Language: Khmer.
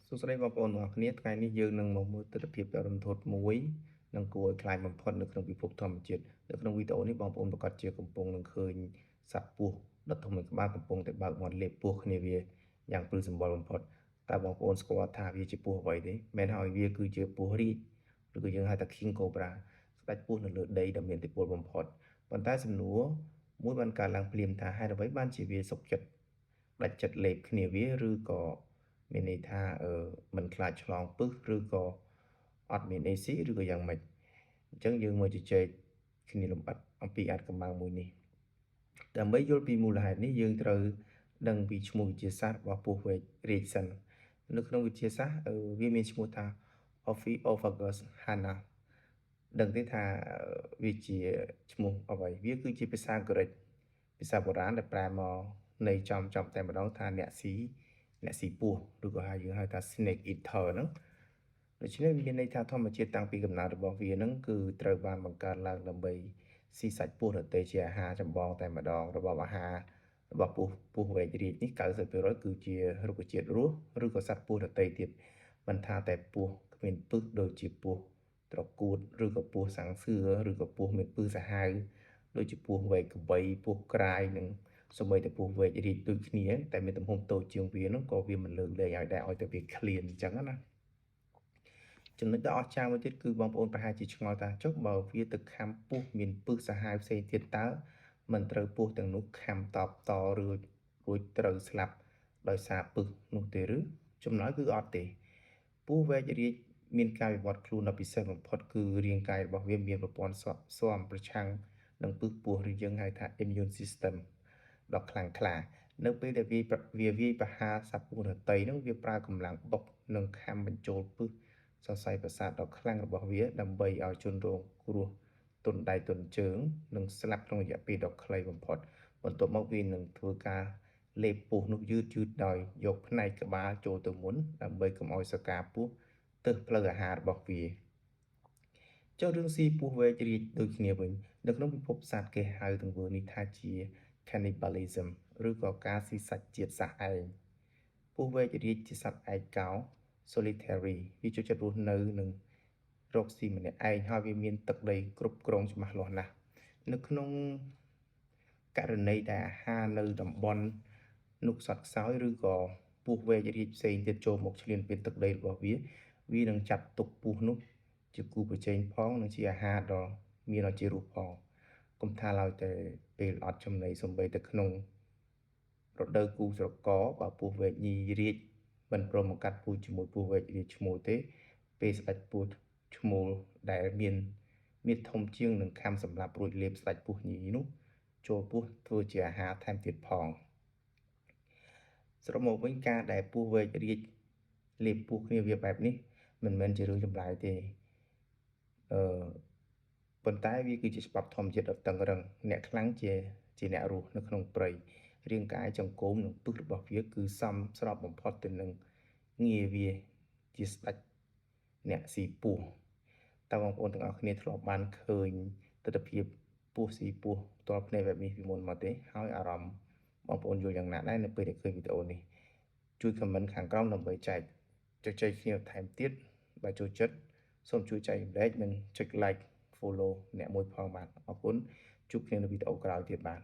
សួស្តីបងប្អូនទាំងអស់គ្នាថ្ងៃនេះយើងនឹងមកមើលទស្សនវិជ្ជាដ៏រន្ធត់មួយនឹងគួរឲ្យខ្លាចបំផុតនៅក្នុងពិភពធម្មជាតិនៅក្នុងវីដេអូនេះបងប្អូនប្រកាសជាកំពុងនឹងឃើញសត្វពស់ដុតធំមួយក្បាលកំពុងតែបើកមាត់លេបពស់គ្នាវាយ៉ាងព្រឺសម្បុរបំផុតតើបងប្អូនស្គាល់ថាវាជាពស់អ្វីទេមែនហើយវាគឺជាពស់រីកឬក៏យើងហៅថា King Cobra ស្ដេចពស់នៅលើដីដ៏មានឥទ្ធិពលបំផុតប៉ុន្តែសំណួរមួយបានកើតឡើងភ្លាមថាហេតុអ្វីបានជាវាសុខចិត្តដាច់ចិត្តលេបគ្នាវាឬក៏មានន័យថាមិនខ្លាចឆ្លងពឹសឬក៏អត់មានអេស៊ីឬក៏យ៉ាងម៉េចអញ្ចឹងយើងមកជជែកគ្នាលម្អិតអំពីអាចកម្បាំងមួយនេះដើម្បីយល់ពីមូលហេតុនេះយើងត្រូវដឹងពីឈ្មោះវិទ្យាសាស្ត្ររបស់ពស់វែករាជសិននៅក្នុងវិទ្យាសាស្ត្រវាមានឈ្មោះថា Ophiophagus hana ដឹងទេថាវាជាឈ្មោះអ្វីវាគឺជាភាសាក្រិកភាសាបុរាណដែលប្រែមកន័យចំតែម្ដងថាអ្នកស៊ីពស់ឬក៏យើងហៅថា snake eater ហ្នឹងដូច្នេះមានន័យថាធម្មជាតិតាំងពីកំណើតរបស់វាហ្នឹងគឺត្រូវបានបង្កើតឡើងដើម្បីស៊ីសាច់ពស់ដទៃជាអាហារចម្បងតែម្ដងរបបអាហាររបស់ពស់វែករាជនេះ 90% គឺជារុក្ខជាតិរស់ឬក៏សត្វពស់ដទៃទៀតមិនថាតែពស់គ្មានពឹសដូចជាពស់ត្រកួតឬក៏ពស់សាំងសឿឬក៏ពស់មានពឹសសាហាវដូចជាពស់វែកក្របីពស់ក្រាយនិងសូម្បីតែពស់វែករាជដូចគ្នាតែមានទំហំតូចជាងវានោះក៏វាមិនលើកលែងឲ្យដែរឲ្យតែវាឃ្លានអញ្ចឹងណាចំណុចដ៏អស្ចារ្យមួយទៀតគឺបងប្អូនប្រហែលជាឆ្ងល់ថាចុះបើវាទៅខាំពស់មានពឹសសាហាវផ្សេងទៀតតើមិនត្រូវពស់ទាំងនោះខាំតបតរួចត្រូវស្លាប់ដោយសារពឹសនោះទេឬចម្លើយគឺអត់ទេពស់វែករាជមានការវិវត្តខ្លួនដ៏ពិសេសបំផុតគឺរាងកាយរបស់វាមានប្រព័ន្ធស៊ាំប្រឆាំងនឹងពឹសពស់ឬយើងហៅថា immune system ដ៏ខ្លាំងក្លានៅពេលដែលវាវាយប្រហារសត្វពស់ដទៃនោះវាប្រើកម្លាំងបុកនិងខាំបញ្ចូលពឹសសរសៃប្រសាទដ៏ខ្លាំងរបស់វាដើម្បីឲ្យជនរងគ្រោះទន់ដៃទន់ជើងនិងស្លាប់ក្នុងរយៈពេលដ៏ខ្លីបំផុតបន្ទាប់មកវានឹងធ្វើការលេបពស់នោះយឺតដោយយកផ្នែកក្បាលចូលទៅមុនដើម្បីកុំឲ្យសកាពស់ទើសផ្លូវអាហាររបស់វាចុះរឿងស៊ីពស់វែករាជដូចគ្នាវិញនៅក្នុងពិភពសត្វគេហៅទង្វើនេះថាជា cannibalism ឬក៏ការស៊ីសាច់ជាតិសាសន៍ឯងពស់វែករាជជាសត្វឯកោ solitary វាចូលចិត្តរស់នៅនឹងរកស៊ីម្នាក់ឯងហើយវាមានទឹកដីគ្រប់គ្រងច្បាស់លាស់ណាស់នៅក្នុងករណីដែលអាហារនៅតំបន់នោះខ្សត់ខ្សោយឬក៏ពស់វែករាជផ្សេងទៀតចូលមកឈ្លានពានទឹកដីរបស់វានឹងចាត់ទុកពស់នោះជាគូប្រជែងផងនិងជាអាហារដ៏មានឱជារសផងកុំថាឡើយតែពេលអត់ចំណីសំបីតែក្នុងរដូវគូស្រករបើពស់វែកញីរាជមិនព្រមបង្កាត់ពូជជាមួយពស់វែករាជឈ្មោលទេពេលស្ដេចពស់ឈ្មោលដែលមានធំជាងនឹងខំសម្លាប់រួចលេបស្ដេចពស់ញីនោះចូលពស់ធ្វើជាអាហារថែមទៀតផងសរុបមកវិញការដែលពស់វែករាជលេបពស់គ្នាវាបែបនេះមិនមែនជារឿងចម្លែកទេប៉ុន្តែវាគឺជាច្បាប់ធម្មជាតិដ៏តឹងរ៉ឹងអ្នកខ្លាំងជាអ្នករស់នៅក្នុងព្រៃរាងកាយចង្កូមនិងពឹសរបស់វាគឺសមស្របបំផុតទៅនឹងងារវាជាស្ដេចអ្នកស៊ីពស់តើបងប្អូនទាំងអស់គ្នាធ្លាប់បានឃើញទស្សនវិជ្ជាពស់ស៊ីពស់ផ្ទាល់ភ្នែកបែបនេះពីមុនមកទេហើយអារម្មណ៍បងប្អូនយល់យ៉ាងណាដែរនៅពេលដែលឃើញវីដេអូនេះជួយ comment ខាងក្រោមដើម្បីចែកគ្នាបន្ថែមទៀតបើចូលចិត្តសូមជួយចែករំលែកនិងចុច like follow អ្នកមួយផងបាទអរគុណជួបគ្នានៅវីដេអូក្រោយទៀតបាទ